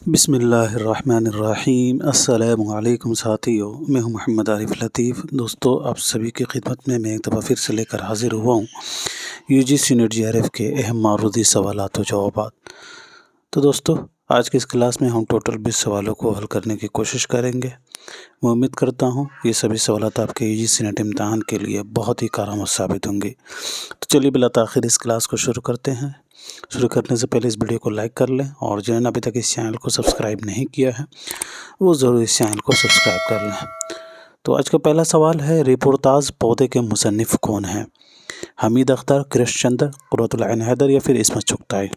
بسم اللہ الرحمن الرحیم۔ السلام علیکم ساتھیو، میں ہوں محمد عارف لطیف۔ دوستو، آپ سبھی کی خدمت میں ایک دفعہ پھر سے لے کر حاضر ہوا ہوں UGC نیٹ JRF کے اہم معروضی سوالات و جوابات۔ تو دوستو، آج کی اس کلاس میں ہم ٹوٹل 20 سوالوں کو حل کرنے کی کوشش کریں گے۔ میں امید کرتا ہوں یہ سبھی سوالات آپ کے UGC نیٹ امتحان کے لیے بہت ہی کارآمد ثابت ہوں گی۔ تو چلیے بلا تاخیر اس کلاس کو شروع کرتے ہیں۔ شروع کرنے سے پہلے اس ویڈیو کو لائک کر لیں، اور جنہوں نے ابھی تک اس چینل کو سبسکرائب نہیں کیا ہے وہ ضرور اس چینل کو سبسکرائب کر لیں۔ تو آج کا پہلا سوال ہے، رپورتاز پودے کے مصنف کون ہیں؟ حمید اختر، کرش چندر، قرۃ العین حیدر یا پھر عصمت چغتائی؟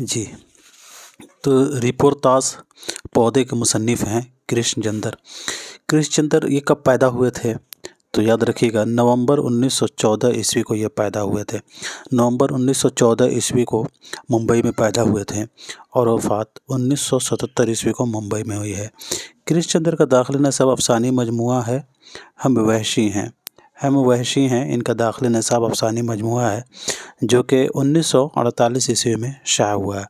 جی، تو رپورتاز پودے کے مصنف ہیں کرش چندر۔ کرش چندر یہ کب پیدا ہوئے تھے؟ تو یاد رکھیے گا، نومبر 1914 عیسوی کو یہ پیدا ہوئے تھے۔ نومبر 1914 عیسوی کو ممبئی میں پیدا ہوئے تھے، اور وفات 1977 عیسوی کو ممبئی میں ہوئی ہے۔ کرش چندر کا داخلی نصاب افسانوی مجموعہ ہے ہم وحشی ہیں۔ ہم وحشی ہیں، ان کا داخلی نصاب افسانوی مجموعہ ہے جو کہ 1948 عیسوی میں شائع ہوا ہے۔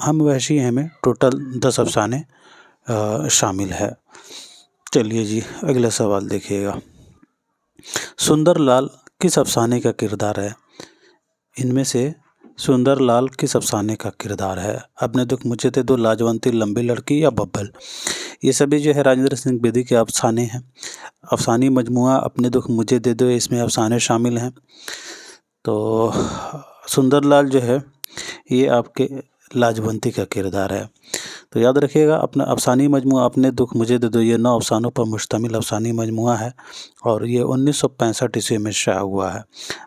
ہم وحشی ہیں میں ٹوٹل 10 افسانے شامل ہے۔ چلیے جی، اگلا سوال دیکھیے گا، سندر لال کس افسانے کا کردار ہے؟ ان میں سے سندر لال کس افسانے کا کردار ہے؟ اپنے دکھ مجھے دے دو، لاجونتی، لمبی لڑکی یا ببل؟ یہ سبھی جو ہے راجندر سنگھ بیدی کے افسانے ہیں۔ افسانوی مجموعہ اپنے دکھ مجھے دے دو، اس میں افسانے شامل ہیں۔ تو سندر لال جو ہے یہ آپ کے لاجونتی کا کردار ہے۔ تو یاد رکھیے گا، اپنا افسانوی مجموعہ اپنے دکھ مجھے دے دو یہ 9 افسانوں پر مشتمل افسانوی مجموعہ ہے، اور یہ 1965 عیسوی میں شائع ہوا ہے۔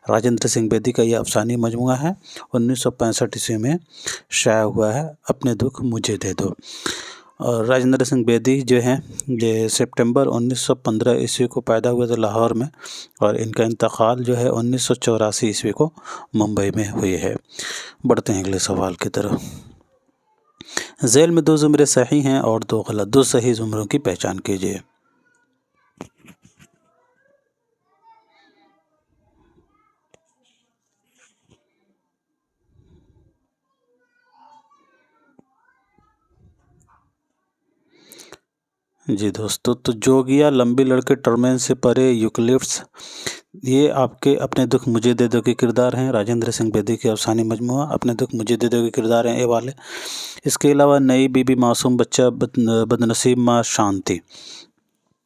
راجندر سنگھ بیدی کا یہ افسانوی مجموعہ ہے، 1965 عیسوی میں شائع ہوا ہے، اپنے دکھ مجھے دے دو۔ اور راجندر سنگھ بیدی جو ہیں یہ سپٹمبر 1915 عیسوی کو پیدا ہوئے تھے لاہور میں، اور ان کا انتقال جو ہے 1984 عیسوی کو ممبئی میں ہوئی ہے۔ بڑھتے ہیں اگلے سوال کی طرف۔ ذیل میں 2 زمرے صحیح ہیں اور 2 غلط، 2 صحیح زمروں کی پہچان کیجیے۔ جی دوستو، تو جوگیا، لمبی لڑکے، ٹرمین سے پرے، یوکلپٹس، یہ آپ کے اپنے دکھ مجھے دے دو کے کردار ہیں۔ راجندر سنگھ بیدی کے افسانوی مجموعہ اپنے دکھ مجھے دے دو کے کردار ہیں، اے والے۔ اس کے علاوہ نئی بی بی، معصوم بچہ، بدنصیب ماں، شانتی،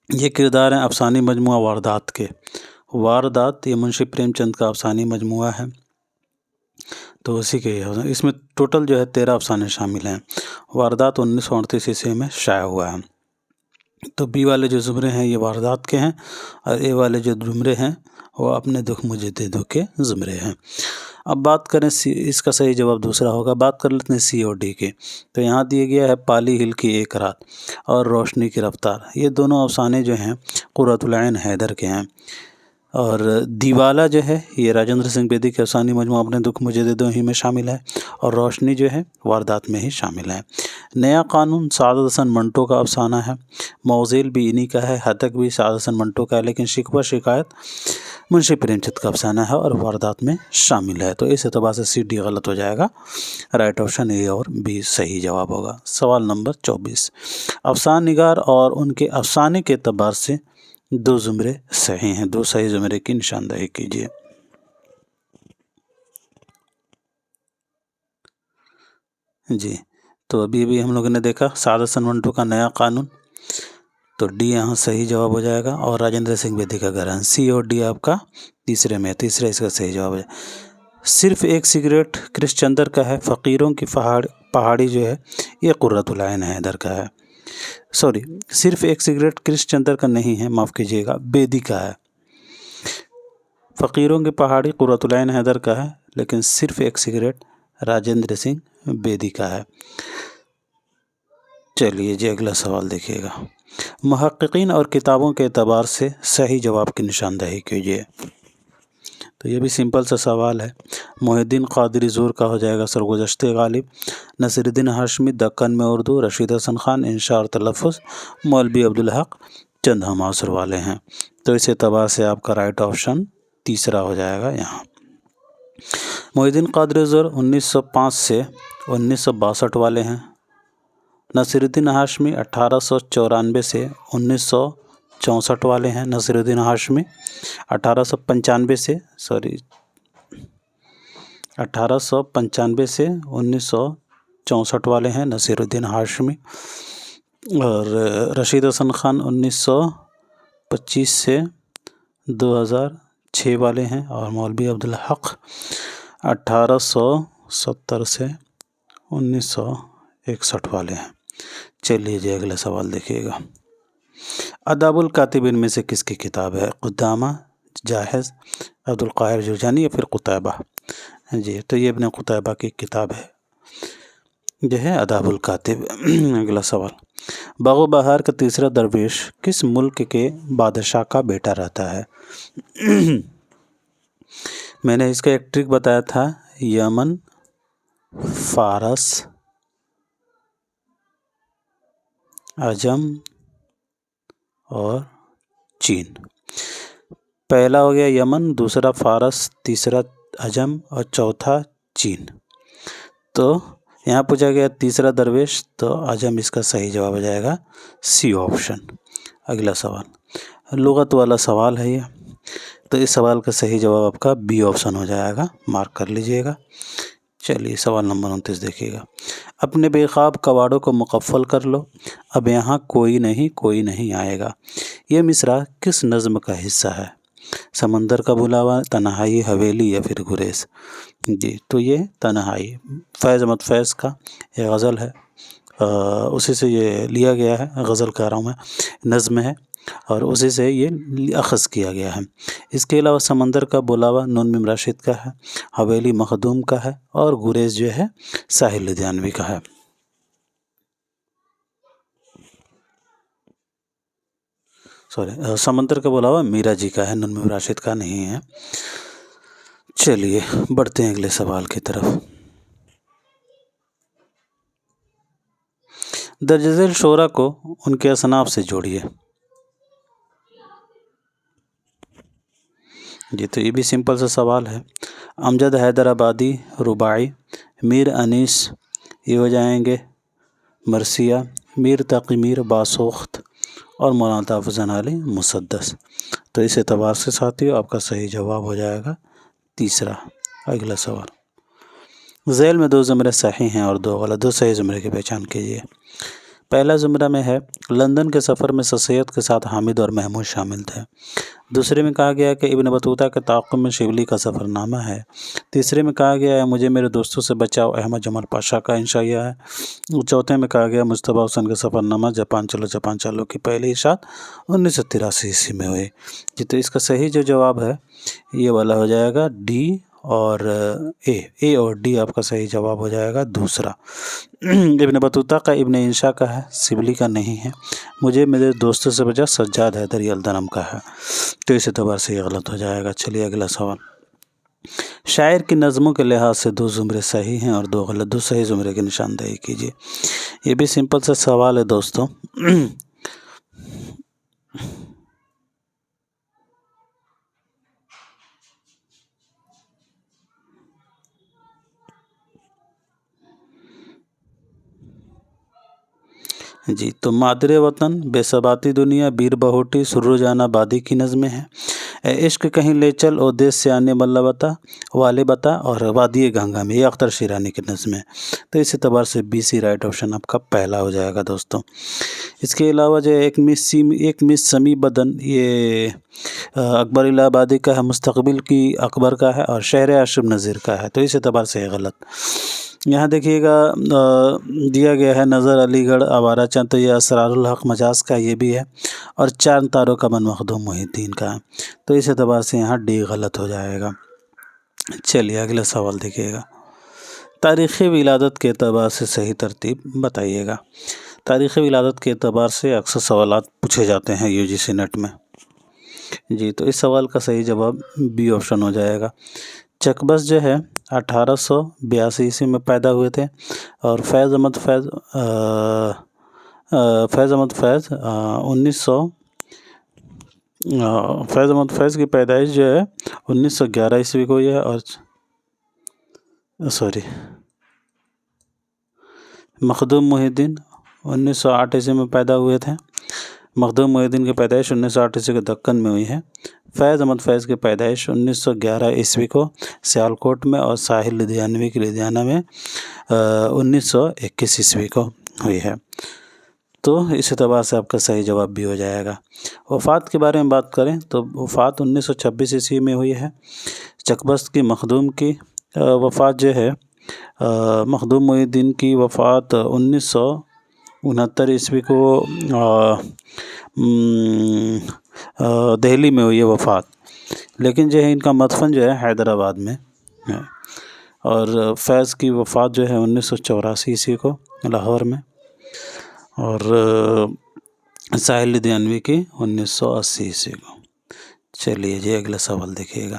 یہ کردار ہیں افسانوی مجموعہ واردات کے۔ واردات یہ منشی پریم چند کا افسانوی مجموعہ ہے، تو اسی کے اس میں ٹوٹل جو ہے 13 افسانے شامل ہیں۔ واردات 1938 عیسوی میں شائع ہوا ہے۔ تو بی والے جو زمرے ہیں یہ واردات کے ہیں، اور اے والے جو زمرے ہیں وہ اپنے دکھ مجھے دے دو کے زمرے ہیں۔ اب بات کریں اس کا صحیح جواب دوسرا ہوگا۔ بات کر لیتے ہیں سی اور ڈی کی۔ تو یہاں دیا گیا ہے پالی ہل کی ایک رات اور روشنی کی رفتار، یہ دونوں افسانے جو ہیں قرۃ العین حیدر کے ہیں۔ اور دیوالا جو ہے یہ راجندر سنگھ بیدی کے افسانوی مجموعہ اپنے دکھ مجھے دے دو ہی میں شامل ہے، اور روشنی جو ہے واردات میں ہی شامل ہے۔ نیا قانون سعادت حسن منٹو کا افسانہ ہے، موزیل بھی انہی کا ہے، ہتک بھی سعادت حسن منٹو کا ہے، لیکن شکوہ شکایت منشی پریم چند کا افسانہ ہے اور واردات میں شامل ہے۔ تو اس اعتبار سے سی ڈی غلط ہو جائے گا، رائٹ آپشن اے اور بی صحیح جواب ہوگا۔ سوال نمبر 24، افسانہ نگار اور ان کے افسانے کے اعتبار سے 2 زمرے صحیح ہیں، 2 صحیح زمرے کی نشاندہی کیجیے۔ جی، تو ابھی ہم لوگوں نے دیکھا سعادت حسن منٹو کا نیا قانون، تو ڈی یہاں صحیح جواب ہو جائے گا، اور راجندر سنگھ بیدی کا گرہن، سی اور ڈی آپ کا تیسرے میں، تیسرا اس کا صحیح جواب ہے۔ صرف ایک سگریٹ کرش چندر کا ہے، فقیروں کی پہاڑی جو ہے یہ قرۃ العین حیدر کا ہے۔ سوری، صرف ایک سگریٹ کرش چندر کا نہیں ہے، معاف کیجیے گا، بیدی کا ہے۔ فقیروں کی پہاڑی قرۃ العین حیدر کا ہے، لیکن صرف ایک سگریٹ راجندر سنگھ بیدی کا ہے۔ چلیے جی، اگلا سوال دیکھیے گا، محققین اور کتابوں کے اعتبار سے صحیح جواب کی نشاندہی کیجیے۔ تو یہ بھی سمپل سا سوال ہے۔ محی الدین قادری زور کا ہو جائے گا سرگزشت غالب، نصیر الدین ہاشمی دکن میں اردو، رشید حسن خان انشاء اور تلفظ، مولوی عبدالحق چند ہم عصر والے ہیں، تو اس اعتبار سے آپ کا رائٹ آپشن تیسرا ہو جائے گا یہاں۔ محی الدین قادری زر 1905 سے 1962 والے ہیں۔ نصیر الدین ہاشمی 1894 سے 1964 والے ہیں۔ نصیر الدین ہاشمی 1895 سے 1964 والے ہیں نصیر الدین ہاشمی۔ اور رشید حسن خان 1925 سے 2006 والے ہیں۔ اور مولوی عبدالحق 1870 سے 1961 والے ہیں۔ چلیے جی اگلا سوال دیکھیے گا۔ آداب الکاتبین میں سے کس کی کتاب ہے؟ قدامہ، جاحظ، عبد القاہر جرجانی یا پھر قتیبہ؟ جی تو یہ ابن قتیبہ کی کتاب ہے جو ہے آداب الکاتب۔ اگلا سوال، باغ و بہار کا تیسرا درویش کس ملک کے بادشاہ کا بیٹا رہتا ہے؟ میں نے اس کا ایک ٹرک بتایا تھا، یمن، فارس، عجم اور چین۔ پہلا ہو گیا یمن، دوسرا فارس، تیسرا عجم اور چوتھا چین۔ تو یہاں پوچھا گیا تیسرا درویش، تو عجم اس کا صحیح جواب ہو جائے گا سی آپشن۔ اگلا سوال لغت والا سوال ہے یہ، تو اس سوال کا صحیح جواب آپ کا بی آپشن ہو جائے گا، مارک کر لیجئے گا۔ چلیے سوال نمبر 29 دیکھیے گا۔ اپنے بے خواب کواڑوں کو مقفل کر لو، اب یہاں کوئی نہیں آئے گا، یہ مصرع کس نظم کا حصہ ہے؟ سمندر کا بلاوا، تنہائی، حویلی یا پھر گریز؟ جی تو یہ تنہائی، فیض احمد فیض کا یہ غزل ہے، اسی سے یہ لیا گیا ہے، غزل کہہ رہا ہوں میں، نظم ہے اور اسی سے یہ اخذ کیا گیا ہے۔ اس کے علاوہ سمندر کا بلاوا نون میم راشد کا ہے، حویلی مخدوم کا ہے اور گریز جو ہے ساحل لدھیانوی کا ہے۔ سمندر کا بلاوا میرا جی کا ہے، نون میم راشد کا نہیں ہے۔ چلیے بڑھتے ہیں اگلے سوال کی طرف۔ درج ذیل شعراء کو ان کے اصناف سے جوڑیے۔ جی تو یہ بھی سمپل سا سوال ہے۔ امجد حیدرآبادی رباعی، میر انیس یہ ہو جائیں گے مرثیہ، میر تقی میر باسوخت اور مولانا تحفظ انالی مسدس۔ تو اس اعتبار سے ساتھیو آپ کا صحیح جواب ہو جائے گا تیسرا۔ اگلا سوال، ذیل میں 2 زمرے صحیح ہیں اور 2 غلط، 2 صحیح زمرے کی پہچان کیجیے۔ پہلا زمرہ میں ہے لندن کے سفر میں سر سید کے ساتھ حامد اور محمود شامل تھے۔ دوسرے میں کہا گیا کہ ابن بطوطہ کے تعاقب میں شبلی کا سفر نامہ ہے۔ تیسرے میں کہا گیا ہے مجھے میرے دوستوں سے بچاؤ احمد جمال پاشا کا انشائیہ ہے۔ چوتھے میں کہا گیا مجتبیٰ حسین کا سفر نامہ جاپان چلو کی پہلی اشاعت 1983 عیسوی میں ہوئی۔ جی تو اس کا صحیح جو جواب ہے یہ والا ہو جائے گا ڈی اور اے اور ڈی آپ کا صحیح جواب ہو جائے گا دوسرا۔ ابن بطوطہ کا ابن انشا کا ہے، سبلی کا نہیں ہے۔ مجھے میرے دوستوں سے بچا سجاد حیدری الدنم کا ہے، تو اس اعتبار سے یہ غلط ہو جائے گا۔ چلیے اگلا سوال، شاعر کی نظموں کے لحاظ سے 2 زمرے صحیح ہیں اور 2 غلط، 2 صحیح زمرے کی نشاندہی کیجیے۔ یہ بھی سمپل سا سوال ہے دوستوں۔ جی تو مادر وطن، بے ثباتی دنیا، بیر بہوٹی، سرو جانا بادی کی نظمیں ہیں۔ اے عشق کہیں لے چل او دیس سے آنے ملا بتا، والے بتا اور وادی گنگا میں، یہ اختر شیرانی کی نظمیں۔ تو اس اعتبار سے بی سی رائٹ آپشن آپ کا پہلا ہو جائے گا دوستوں۔ اس کے علاوہ جو ایک مس سمی بدن یہ اکبر الہ آبادی کا ہے، مستقبل کی اکبر کا ہے اور شہر اشرف نذیر کا ہے، تو اس اعتبار سے یہ غلط۔ یہاں دیکھیے گا دیا گیا ہے نظر علی گڑھ آوارہ چند، تو یہ اسرار الحق مجاز کا یہ بھی ہے، اور چاند تاروں کا من مخدوم محی الدین کا ہے، تو اس اعتبار سے یہاں ڈی غلط ہو جائے گا۔ چلیے اگلا سوال دیکھیے گا، تاریخی ولادت کے اعتبار سے صحیح ترتیب بتائیے گا۔ تاریخی ولادت کے اعتبار سے اکثر سوالات پوچھے جاتے ہیں یو جی سی نیٹ میں۔ جی تو اس سوال کا صحیح جواب بی آپشن ہو جائے گا۔ چکبس جو ہے 1882 عیسوی میں پیدا ہوئے تھے، اور فیض احمد فیض 1900 فیض احمد فیض کی پیدائش جو ہے 1911 عیسوی کو ہوئی ہے، اور مخدوم محی الدین 1908 عیسوی میں پیدا ہوئے تھے۔ مخدوم محی الدین کی پیدائش 1908 عیسوی کے دکن میں ہوئی ہے۔ فیض احمد فیض کی پیدائش 1911 عیسوی کو سیالکوٹ میں، اور ساحل لدھیانوی کی لدھیانہ میں 1921 عیسوی کو ہوئی ہے۔ تو اس اعتبار سے آپ کا صحیح جواب بھی ہو جائے گا۔ وفات کے بارے میں بات کریں تو وفات 1926 عیسوی میں ہوئی ہے۔ چکبست کی مخدوم کی وفات جو ہے، مخدوم محی الدین کی وفات 1969 عیسوی کو دہلی میں ہوئی ہے وفات، لیکن جو ہے ان کا مدفن جو ہے حیدرآباد میں ہے۔ اور فیض کی وفات جو ہے 1984 عیسوی کو لاہور میں، اور ساحل لدھیانوی کی 1980 عیسوی کو۔ چلیے جی اگلا سوال دیکھیے گا۔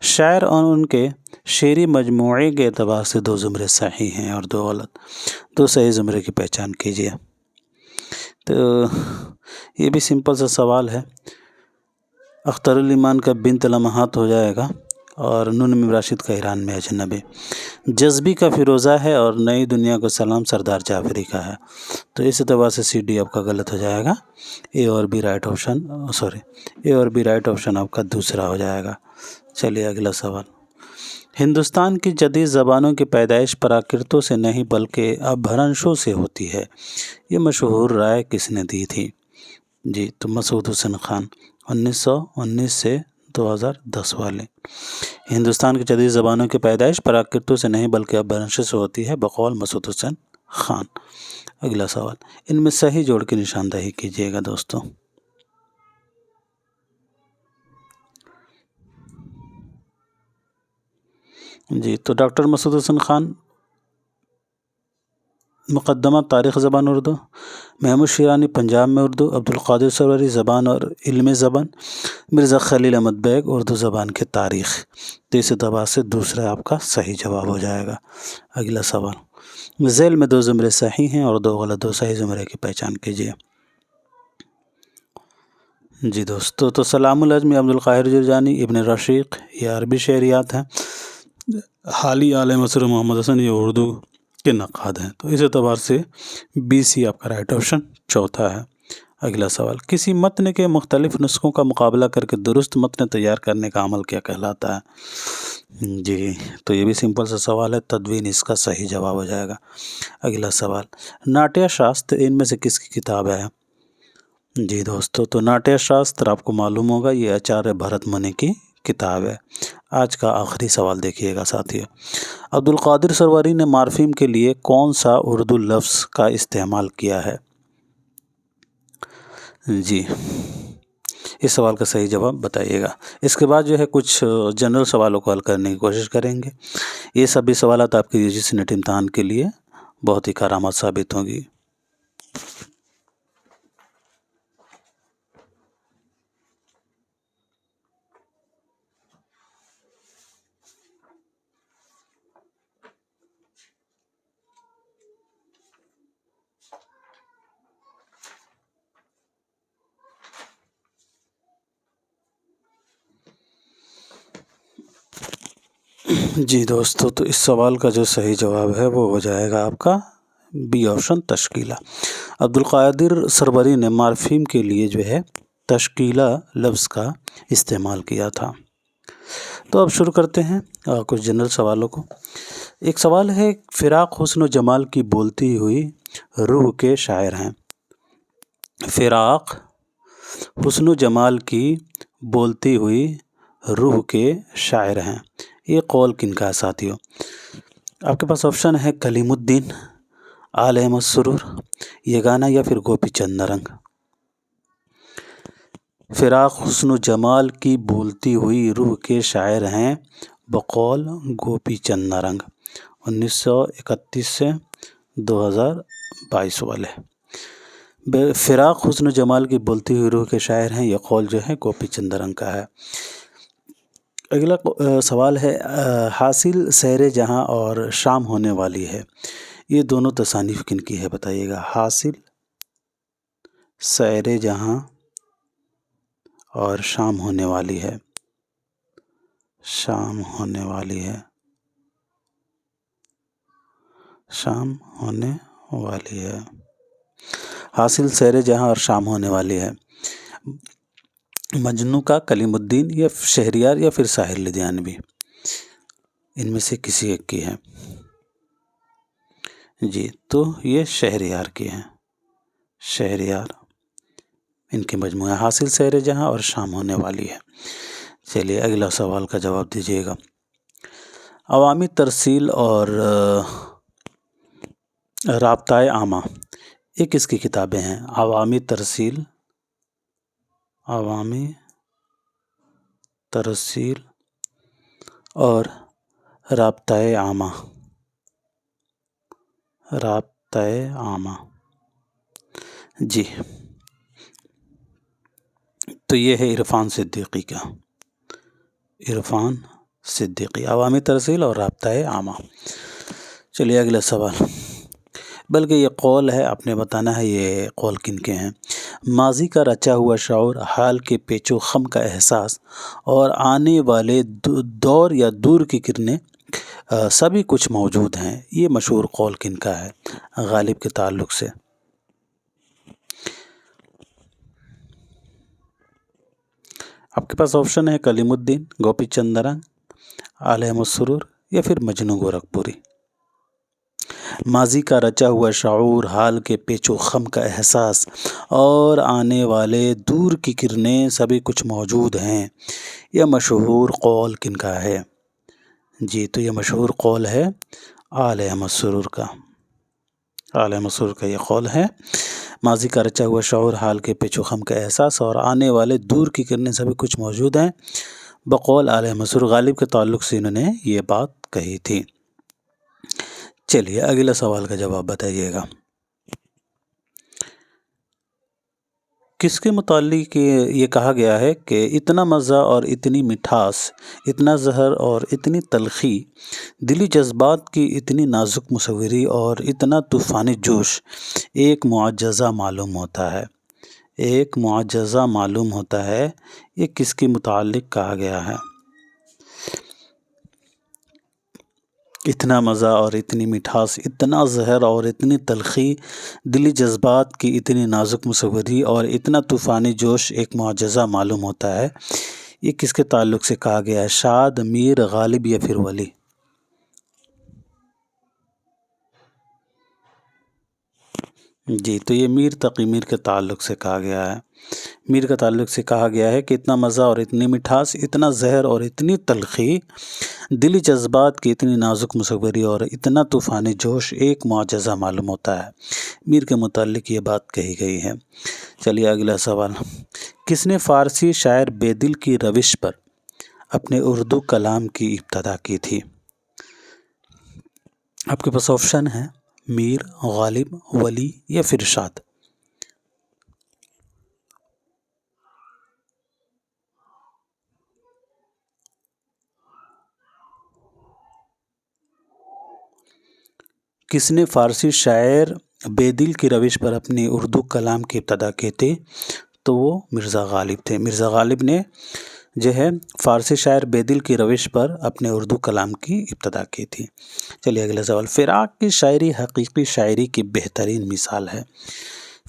شاعر اور ان کے شعری مجموعے کے اعتبار سے 2 زمرے صحیح ہیں اور 2 غلط، 2 صحیح زمرے کی پہچان کیجیے۔ تو یہ بھی سمپل سا سوال ہے۔ اختر الایمان کا بنت لمحات ہو جائے گا، اور نون میم راشد کا ایران میں اجنبی۔ جذبی کا فیروزہ ہے، اور نئی دنیا کو سلام سردار جعفری کا ہے۔ تو اس اعتبار سے سی ڈی آپ کا غلط ہو جائے گا۔ اے اور بی رائٹ آپشن آپ کا دوسرا ہو جائے گا۔ چلیے اگلا سوال۔ ہندوستان کی جدید زبانوں کی پیدائش پراکرتوں سے نہیں بلکہ اپبھرنشوں سے ہوتی ہے، یہ مشہور رائے کس نے دی تھی؟ جی تو مسعود حسن خان، 1919 سے 2010 والے۔ ہندوستان کی جدید زبانوں کی پیدائش پراکرتوں سے نہیں بلکہ اپبھرنشوں سے ہوتی ہے، بقول مسعود حسن خان۔ اگلا سوال، ان میں صحیح جوڑ کی نشاندہی کیجیے گا دوستوں۔ جی تو ڈاکٹر مسعود حسن خان مقدمہ تاریخ زبان اردو، محمود شیرانی پنجاب میں اردو، عبدالقادر سروری زبان اور علم زبان، مرزا خلیل احمد بیگ اردو زبان کی تاریخ۔ تو اس اعتبار سے دوسرا آپ کا صحیح جواب ہو جائے گا۔ اگلا سوال، ذیل میں 2 زمرے صحیح ہیں اور 2 غلط، 2 صحیح زمرے کی پہچان کیجیے۔ جی دوستو تو سلام العجمی عبدالقاہر جرجانی، ابن رشیق یہ عربی شعریات ہیں، حالی عالم مصر محمد حسن یہ اردو کے نقاد ہیں۔ تو اس اعتبار سے بی سی آپ کا رائٹ آپشن چوتھا ہے۔ اگلا سوال، کسی متن کے مختلف نسخوں کا مقابلہ کر کے درست متن تیار کرنے کا عمل کیا کہلاتا ہے؟ جی تو یہ بھی سمپل سا سوال ہے، تدوین اس کا صحیح جواب ہو جائے گا۔ اگلا سوال، ناٹیہ شاستر ان میں سے کس کی کتاب ہے؟ جی دوستو تو ناٹیہ شاستر آپ کو معلوم ہوگا یہ آچاریہ بھرت منی کی کتاب ہے۔ آج کا آخری سوال دیکھیے گا ساتھیو۔ عبدالقادر سروری نے مارفیم کے لیے کون سا اردو لفظ کا استعمال کیا ہے؟ جی اس سوال کا صحیح جواب بتائیے گا۔ اس کے بعد جو ہے کچھ جنرل سوالوں کو حل کرنے کی کوشش کریں گے۔ یہ سبھی سوالات آپ کے UGC نیٹ امتحان کے لیے بہت ہی کارآمد ثابت ہوں گی۔ جی دوستو تو اس سوال کا جو صحیح جواب ہے وہ ہو جائے گا آپ کا بی آپشن تشکیلہ۔ عبدالقادر سروری نے مارفیم کے لیے جو ہے تشکیلہ لفظ کا استعمال کیا تھا۔ تو اب شروع کرتے ہیں کچھ جنرل سوالوں کو۔ ایک سوال ہے، فراق حسن و جمال کی بولتی ہوئی روح کے شاعر ہیں۔ فراق حسن و جمال کی بولتی ہوئی روح کے شاعر ہیں، یہ قول کن کا ہے ساتھیو؟ آپ کے پاس آپشن ہے کلیم الدین، آل احمد سرور، یگانہ یا پھر گوپی چند نرنگ۔ فراق حسن و جمال کی بولتی ہوئی روح کے شاعر ہیں بقول گوپی چند نرنگ، 1931 سے 2022 والے۔ فراق حسن و جمال کی بولتی ہوئی روح کے شاعر ہیں، یہ قول جو ہے گوپی چند نرنگ کا ہے۔ اگلا سوال ہے، حاصل سیر جہاں اور شام ہونے والی ہے، یہ دونوں تصانیف کن کی ہے بتائیے گا؟ حاصل سیر جہاں اور شام ہونے والی ہے، شام ہونے والی ہے، شام ہونے والی ہے، حاصل سیر جہاں اور شام ہونے والی ہے۔ مجنوں کا کلیم الدین یا شہریار یا پھر ساحر لدھیانوی، ان میں سے کسی ایک کی ہے جی۔ تو یہ شہریار کی ہیں، شہریار ان کے مجموعہ حاصل سیر جہاں اور شام ہونے والی ہے۔ چلیے اگلا سوال کا جواب دیجیے گا۔ عوامی ترسیل اور رابطۂ عامہ، یہ کس کی کتابیں ہیں؟ عوامی ترسیل، عوامی ترسیل اور رابطۂ عامہ، رابطۂ عامہ جی، تو یہ ہے عرفان صدیقی کا، عرفان صدیقی، عوامی ترسیل اور رابطۂ عامہ۔ چلیے اگلا سوال، بلکہ یہ قول ہے، آپ نے بتانا ہے یہ قول کن کے ہیں۔ ماضی کا رچا ہوا شعور، حال کے پیچ و خم کا احساس اور آنے والے دور یا دور کی کرنیں سبھی کچھ موجود ہیں، یہ مشہور قول کن کا ہے؟ غالب کے تعلق سے۔ آپ کے پاس آپشن ہے کلیم الدین، گوپی چند نرنگ، علیہ السرور یا پھر مجنوں گورکھپوری۔ ماضی کا رچا ہوا شعور، حال کے پیچ و خم کا احساس اور آنے والے دور کی کرنیں سبھی کچھ موجود ہیں، یہ مشہور قول کن کا ہے؟ جی، تو یہ مشہور قول ہے علیہ السرور کا، علیہ السرور کا یہ قول ہے۔ ماضی کا رچا ہوا شعور، حال کے پیچ و خم کا احساس اور آنے والے دور کی کرنیں سبھی کچھ موجود ہیں، بقول علیہ السرور۔ غالب کے تعلق سے انہوں نے یہ بات کہی تھی۔ چلیے اگلا سوال کا جواب بتائیے گا۔ کس کے متعلق یہ کہا گیا ہے کہ اتنا مزہ اور اتنی مٹھاس، اتنا زہر اور اتنی تلخی، دلی جذبات کی اتنی نازک مصوری اور اتنا طوفانی جوش ایک معجزہ معلوم ہوتا ہے، ایک معجزہ معلوم ہوتا ہے، یہ کس کے متعلق کہا گیا ہے؟ اتنا مزہ اور اتنی مٹھاس، اتنا زہر اور اتنی تلخی، دلی جذبات کی اتنی نازک مصوری اور اتنا طوفانی جوش ایک معجزہ معلوم ہوتا ہے، یہ کس کے تعلق سے کہا گیا ہے؟ شاد، میر، غالب یا پھر ولی؟ جی، تو یہ میر تقی میر کے تعلق سے کہا گیا ہے، میر کے تعلق سے کہا گیا ہے کہ اتنا مزہ اور اتنی مٹھاس، اتنا زہر اور اتنی تلخی، دلی جذبات کی اتنی نازک مصوری اور اتنا طوفانی جوش ایک معجزہ معلوم ہوتا ہے، میر کے متعلق یہ بات کہی گئی ہے۔ چلیے اگلا سوال، کس نے فارسی شاعر بیدل کی روش پر اپنے اردو کلام کی ابتدا کی تھی؟ آپ کے پاس آپشن ہے میر، غالب، ولی یا پھر شاد۔ کس نے فارسی شاعر بیدل کی روش پر اپنی اردو کلام کی ابتدا کی تھی؟ تو وہ مرزا غالب تھے۔ مرزا غالب نے جو ہے فارسی شاعر بیدل کی روش پر اپنے اردو کلام کی ابتدا کی تھی۔ چلیے اگلا سوال، فراق کی شاعری حقیقی شاعری کی بہترین مثال ہے؟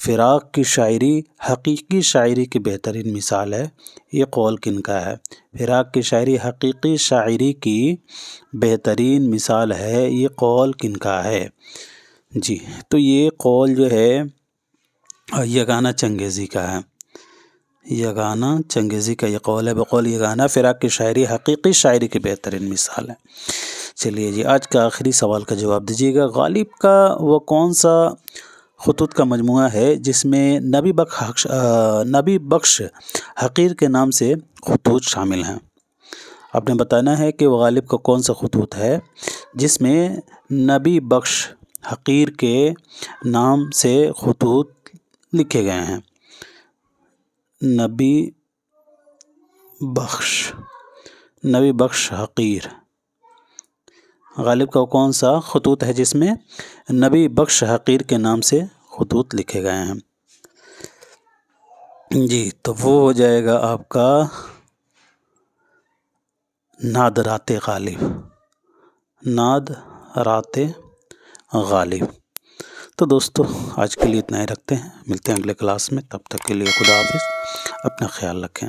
فراق کی شاعری حقیقی شاعری کی بہترین مثال ہے، یہ قول کن کا ہے؟ فراق کی شاعری حقیقی شاعری کی بہترین مثال ہے، یہ قول کن کا ہے؟ جی، تو یہ قول جو ہے یگانہ چنگیزی کا ہے، یگانہ چنگیزی کا یہ قول ہے، بقول یگانہ فراق کی شاعری حقیقی شاعری کی بہترین مثال ہے۔ چلیے جی، آج کا آخری سوال کا جواب دیجیے گا۔ غالب کا وہ کون سا خطوط کا مجموعہ ہے جس میں نبی بخش حقیر کے نام سے خطوط شامل ہیں؟ آپ نے بتانا ہے کہ وہ غالب کا کون سا خطوط ہے جس میں نبی بخش حقیر کے نام سے خطوط لکھے گئے ہیں۔ نبی بخش حقیر، غالب کا کون سا خطوط ہے جس میں نبی بخش حقیر کے نام سے خطوط لکھے گئے ہیں؟ جی تو وہ ہو جائے گا آپ کا نادرات غالب، نادرات غالب۔ تو دوستو آج کے لیے اتنا ہی رکھتے ہیں، ملتے ہیں اگلے کلاس میں، تب تک کے لیے خدا حافظ، اپنا خیال رکھیں۔